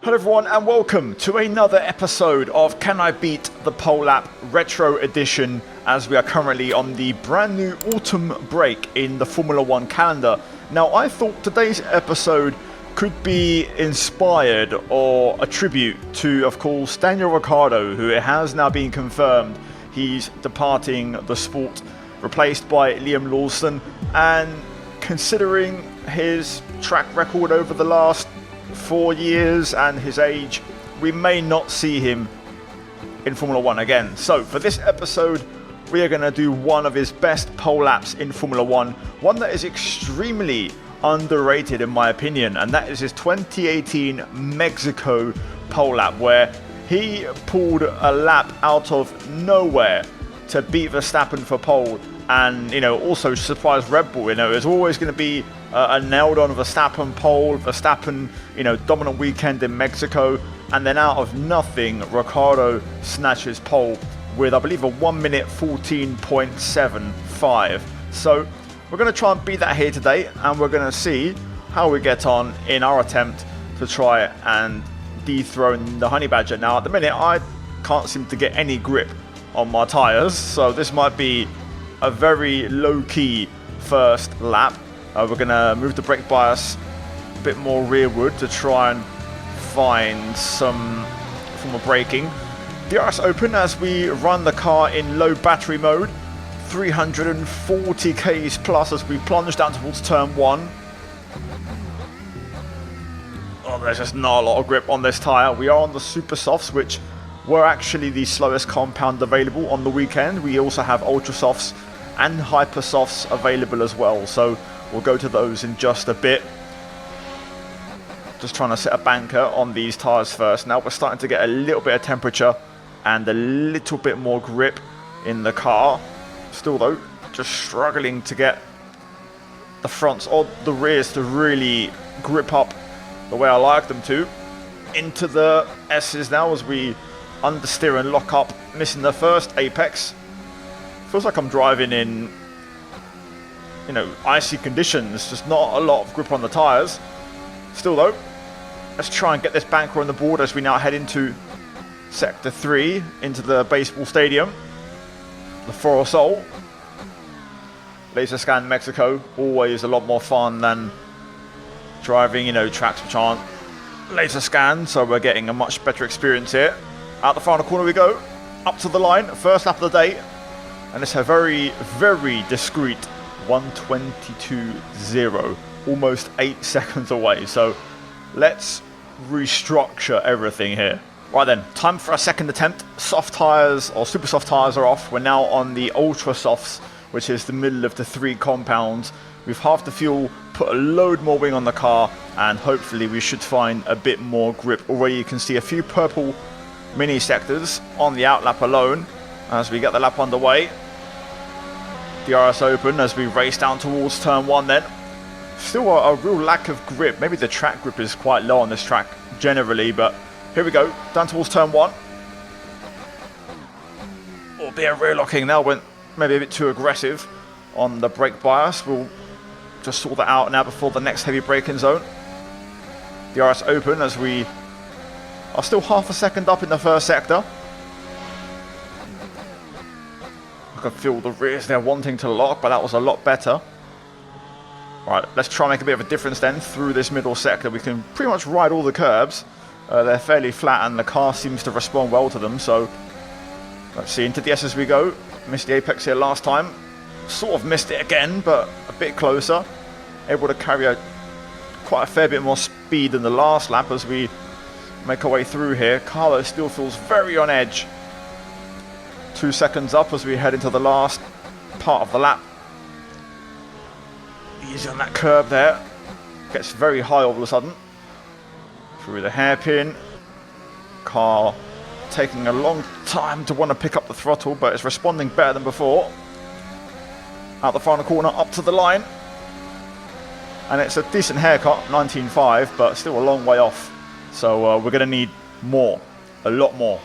Hello everyone and welcome to another episode of Can I Beat the Pole Lap Retro Edition, as we are currently on the brand new autumn break in the Formula 1 calendar. Now I thought today's episode could be inspired or a tribute to, of course, Daniel Ricciardo, who it has now been confirmed he's departing the sport, replaced by Liam Lawson. And considering his track record over the last 4 years and his age, we may not see him in Formula 1 again. So for this episode, we are going to do one of his best pole laps in Formula 1, one that is extremely underrated in my opinion, and that is his 2018 Mexico pole lap, where he pulled a lap out of nowhere to beat Verstappen for pole, and also surprise Red Bull. It's always going to be a nailed on Verstappen pole, Verstappen dominant weekend in Mexico, and then out of nothing Ricciardo snatches pole with, I believe, a 1 minute 14.75. So we're going to try and beat that here today, and we're going to see how we get on in our attempt to try and dethrone the Honey Badger. Now at the minute I can't seem to get any grip on my tyres, so this might be a very low-key first lap. We're going to move the brake bias a bit more rearward to try and find some form of braking. DRS open as we run the car in low battery mode. 340 k's plus as we plunge down towards turn 1. Oh, there's just not a lot of grip on this tyre. We are on the super softs, which were actually the slowest compound available on the weekend. We also have ultra softs and hyper softs available as well, so we'll go to those in just a bit. Just trying to set a banker on these tyres first. Now we're starting to get a little bit of temperature and a little bit more grip in the car. Still though, just struggling to get the fronts or the rears to really grip up the way I like them to. Into the S's now as we understeer and lock up, missing the first apex. Feels like I'm driving in icy conditions, just not a lot of grip on the tyres. Still though, let's try and get this banker on the board as we now head into Sector 3, into the baseball stadium, the Foro Sol. Laser scan Mexico, always a lot more fun than driving, tracks which aren't laser scanned, so we're getting a much better experience here. Out the final corner we go, up to the line, first lap of the day, and it's a very, very discreet 1:22.0, almost 8 seconds away. So let's restructure everything here. Right then, time for our second attempt. Soft tyres or super soft tyres are off. We're now on the ultra softs, which is the middle of the 3 compounds. We've halved the fuel, put a load more wing on the car, and hopefully we should find a bit more grip. Already you can see a few purple mini sectors on the outlap alone as we get the lap underway. DRS open as we race down towards turn 1 then. Still a real lack of grip. Maybe the track grip is quite low on this track generally, but here we go, down towards turn 1. Albeit rear locking now went maybe a bit too aggressive on the brake bias. We'll just sort that out now before the next heavy braking zone. DRS open as we are still half a second up in the first sector. I can feel the rears there wanting to lock, but that was a lot better. Right, let's try and make a bit of a difference then through this middle sector. We can pretty much ride all the curbs. They're fairly flat and the car seems to respond well to them. So let's see, into the S as we go. Missed the apex here last time. Sort of missed it again, but a bit closer. Able to carry quite a fair bit more speed than the last lap as we make our way through here. Carlos still feels very on edge. 2 seconds up as we head into the last part of the lap. Easy on that curb there. Gets very high all of a sudden. Through the hairpin. Car taking a long time to want to pick up the throttle, but it's responding better than before. Out the final corner, up to the line. And it's a decent haircut, 19.5, but still a long way off. So we're going to need more, a lot more.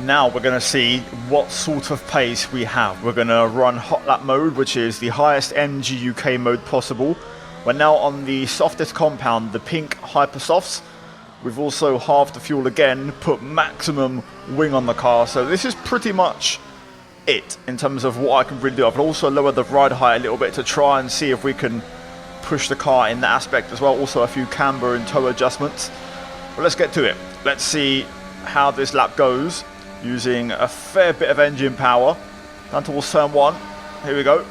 Now we're going to see what sort of pace we have. We're going to run hot lap mode, which is the highest MG UK mode possible. We're now on the softest compound, the pink hyper softs. We've also halved the fuel again, put maximum wing on the car. So this is pretty much it in terms of what I can really do. I've also lowered the ride height a little bit to try and see if we can push the car in that aspect as well. Also a few camber and toe adjustments. But let's get to it. Let's see how this lap goes using a fair bit of engine power. Down towards turn 1. Here we go.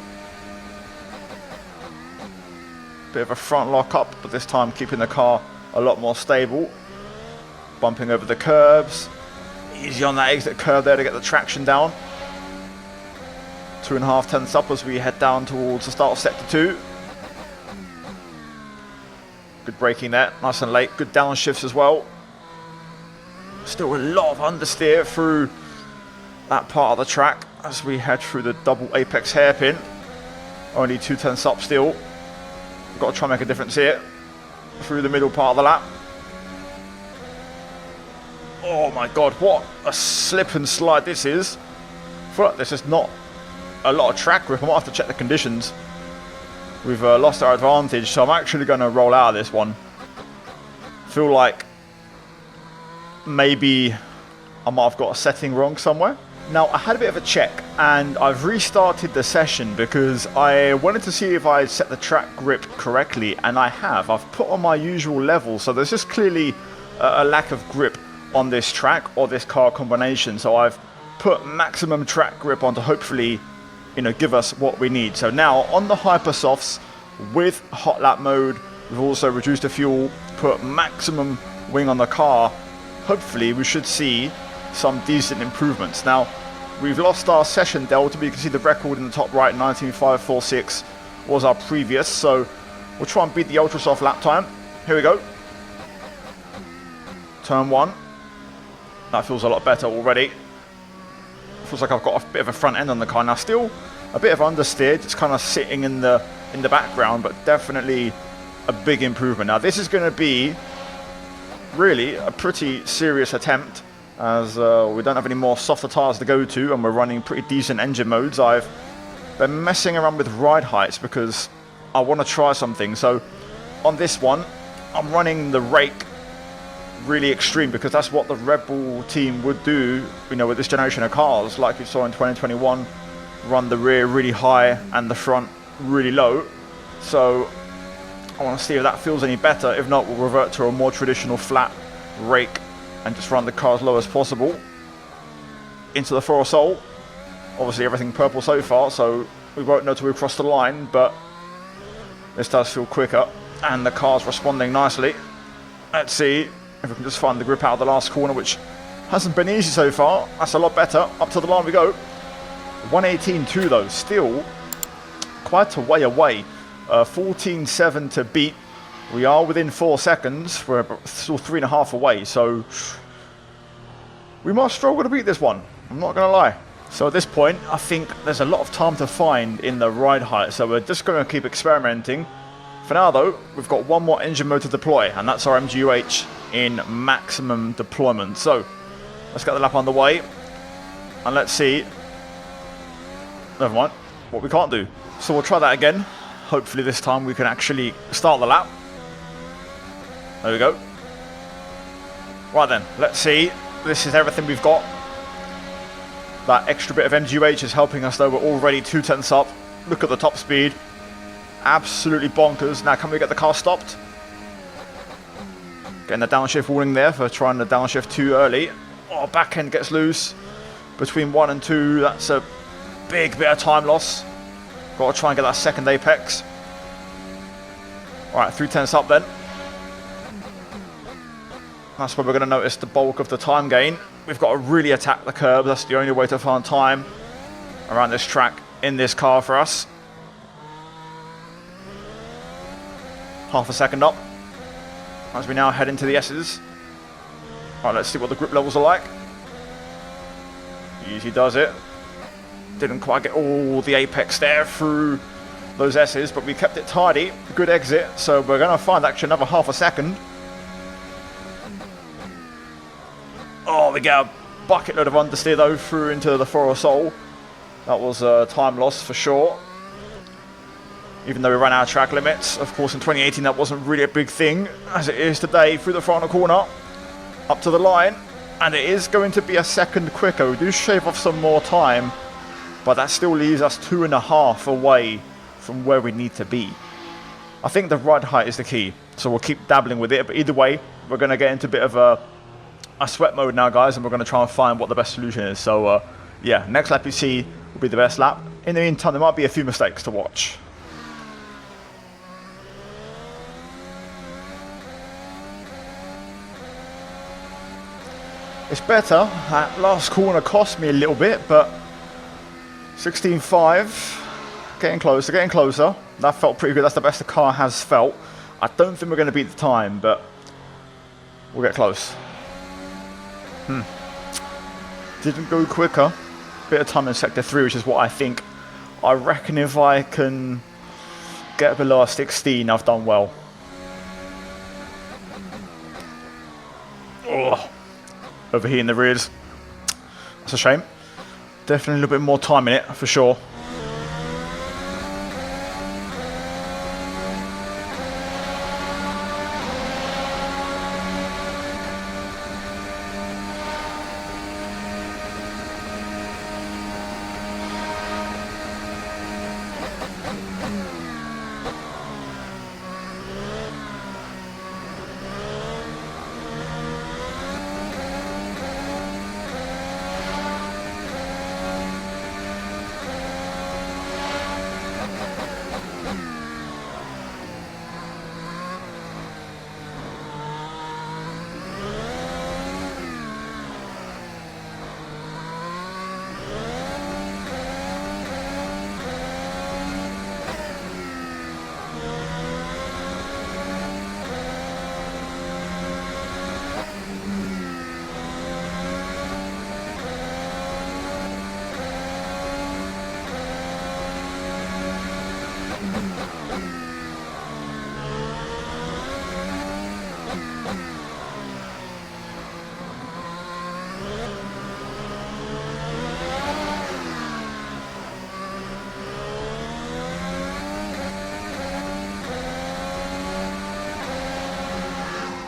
Bit of a front lock up, but this time keeping the car a lot more stable. Bumping over the curbs. Easy on that exit curve there to get the traction down. 2.5 tenths up as we head down towards the start of sector 2. Good braking there, nice and late. Good downshifts as well. Still a lot of understeer through that part of the track as we head through the double apex hairpin. Only 2 tenths up still. Got to try and make a difference here through the middle part of the lap. Oh my god, what a slip and slide this is. I feel like this is not a lot of track grip. I might have to check the conditions. We've lost our advantage, so I'm actually going to roll out of this one. Feel like maybe I might have got a setting wrong somewhere. Now, I had a bit of a check, and I've restarted the session because I wanted to see if I set the track grip correctly, and I have. I've put on my usual level, so there's just clearly a lack of grip on this track or this car combination. So I've put maximum track grip on to hopefully, you know, give us what we need. So now on the Hypersofts with hot lap mode, we've also reduced the fuel, put maximum wing on the car. Hopefully we should see some decent improvements. Now, we've lost our session delta, but you can see the record in the top right, 19.546 was our previous, so we'll try and beat the ultra soft lap time. Here we go. Turn 1. That feels a lot better already. Feels like I've got a bit of a front end on the car now. Still a bit of understeer, just kind of sitting in the background, but definitely a big improvement. Now this is going to be really a pretty serious attempt, as we don't have any more softer tyres to go to, and we're running pretty decent engine modes. I've been messing around with ride heights because I want to try something. So on this one, I'm running the rake really extreme because that's what the Red Bull team would do, you know, with this generation of cars, like you saw in 2021. Run the rear really high and the front really low. So I want to see if that feels any better. If not, we'll revert to a more traditional flat rake and just run the car as low as possible. Into the Foro Sol. Obviously everything purple so far, so we won't know till we cross the line, but this does feel quicker and the car's responding nicely. Let's see if we can just find the grip out of the last corner, which hasn't been easy so far. That's a lot better. Up to the line we go. 118.2 though, still quite a way away. 14.7 to beat. We are within 4 seconds. We're still 3.5 away, so we must struggle to beat this one. I'm not going to lie. So at this point, I think there's a lot of time to find in the ride height, so we're just going to keep experimenting. For now though, we've got one more engine mode to deploy, and that's our MGUH in maximum deployment. So let's get the lap underway, and let's see, never mind, what we can't do. So we'll try that again. Hopefully this time we can actually start the lap. There we go. Right then, let's see. This is everything we've got. That extra bit of MGUH is helping us though. We're already 2 tenths up. Look at the top speed. Absolutely bonkers. Now can we get the car stopped? Getting the downshift warning there for trying to downshift too early. Oh, back end gets loose. Between 1 and 2, that's a big bit of time loss. Got to try and get that second apex. Alright, 3 tenths up then. That's where we're going to notice the bulk of the time gain. We've got to really attack the curb. That's the only way to find time around this track in this car for us. Half a second up as we now head into the S's. Alright, let's see what the grip levels are like. Easy does it. Didn't quite get all the apex there through those S's, but we kept it tidy. Good exit, so we're going to find actually another half a second. Oh, we get a bucket load of understeer though through into the Foro Sol. That was a time loss for sure. Even though we ran our track limits. Of course in 2018 that wasn't really a big thing as it is today through the final corner. Up to the line, and it is going to be a second quicker. We do shave off some more time, but that still leaves us 2.5 away from where we need to be. I think the ride height is the key, so we'll keep dabbling with it, but either way, we're going to get into a bit of a sweat mode now, guys, and we're going to try and find what the best solution is. So, yeah, next lap you see will be the best lap. In the meantime, there might be a few mistakes to watch. It's better. That last corner cost me a little bit, but 16.5, getting closer, getting closer. That felt pretty good. That's the best the car has felt. I don't think we're going to beat the time, but we'll get close. Didn't go quicker. Bit of time in sector 3, which is what I think. I reckon if I can get below 16, I've done well. Oh. Overheating the rears. That's a shame. Definitely a little bit more time in it, for sure.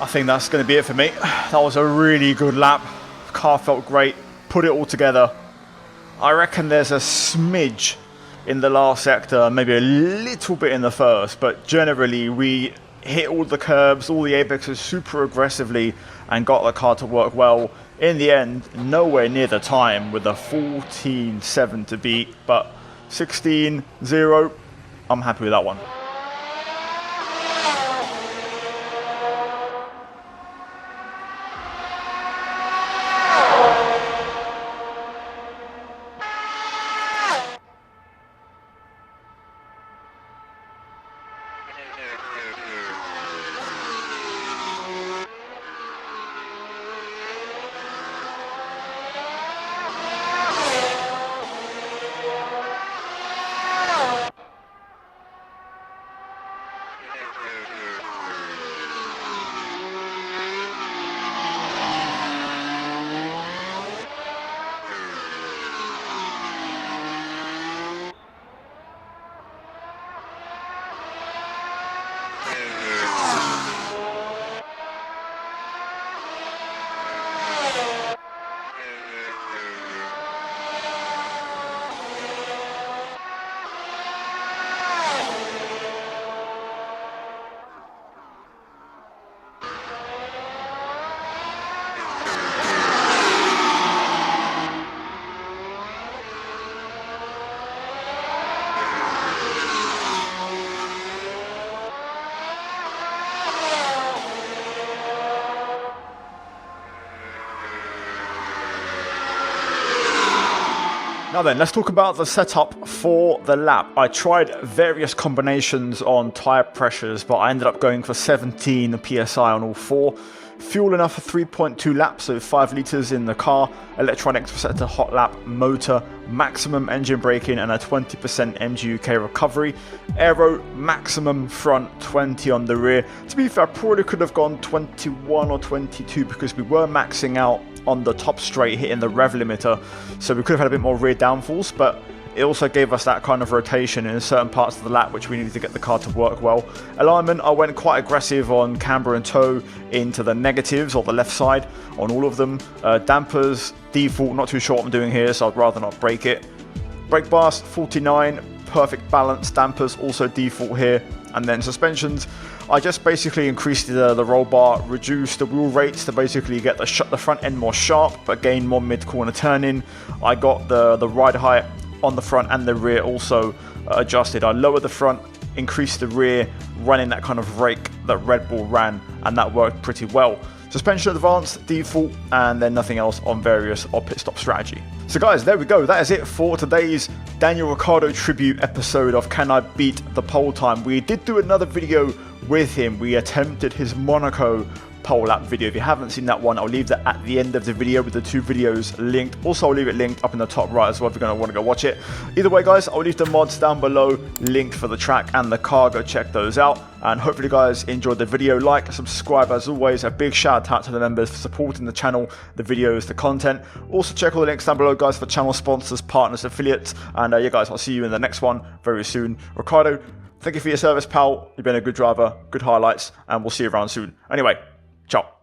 I think that's going to be it for me. That was a really good lap. The car felt great. Put it all together. I reckon there's a smidge in the last sector, maybe a little bit in the first, but generally we hit all the curbs, all the apexes super aggressively and got the car to work well. In the end, nowhere near the time with a 14.7 to beat, but 16.0, I'm happy with that one. Now then, let's talk about the setup for the lap. I tried various combinations on tyre pressures, but I ended up going for 17 PSI on all four. Fuel enough for 3.2 laps, so 5 litres in the car. Electronics were set to hot lap, motor, maximum engine braking, and a 20% MGUK recovery. Aero, maximum front, 20 on the rear. To be fair, I probably could have gone 21 or 22 because we were maxing out on the top straight, hitting the rev limiter, so we could have had a bit more rear downforce, but it also gave us that kind of rotation in certain parts of the lap which we needed to get the car to work well. Alignment, I went quite aggressive on camber and toe into the negatives or the left side on all of them. Dampers, default, not too sure what I'm doing here, so I'd rather not break it. Brake bars, 49, perfect balance. Dampers also default here. And then suspensions, I just basically increased the roll bar, reduced the wheel rates to basically get the front end more sharp, but gain more mid-corner turning. I got the ride height on the front and the rear also adjusted. I lowered the front, increased the rear, running that kind of rake that Red Bull ran, and that worked pretty well. Suspension advanced, default, and then nothing else on various or pit stop strategy. So guys, there we go. That is it for today's Daniel Ricciardo tribute episode of Can I Beat the Pole Time. We did do another video with him. We attempted his Monaco pole lap video. If you haven't seen that one, I'll leave that at the end of the video with the 2 videos linked. Also, I'll leave it linked up in the top right as well if you're going to want to go watch it. Either way, guys, I'll leave the mods down below linked for the track and the car. Go check those out. And hopefully, guys, enjoyed the video. Like, subscribe as always. A big shout out to the members for supporting the channel, the videos, the content. Also, check all the links down below, guys, for channel sponsors, partners, affiliates. And yeah, guys, I'll see you in the next one very soon. Ricciardo, thank you for your service, pal. You've been a good driver, good highlights, and we'll see you around soon. Anyway, ciao.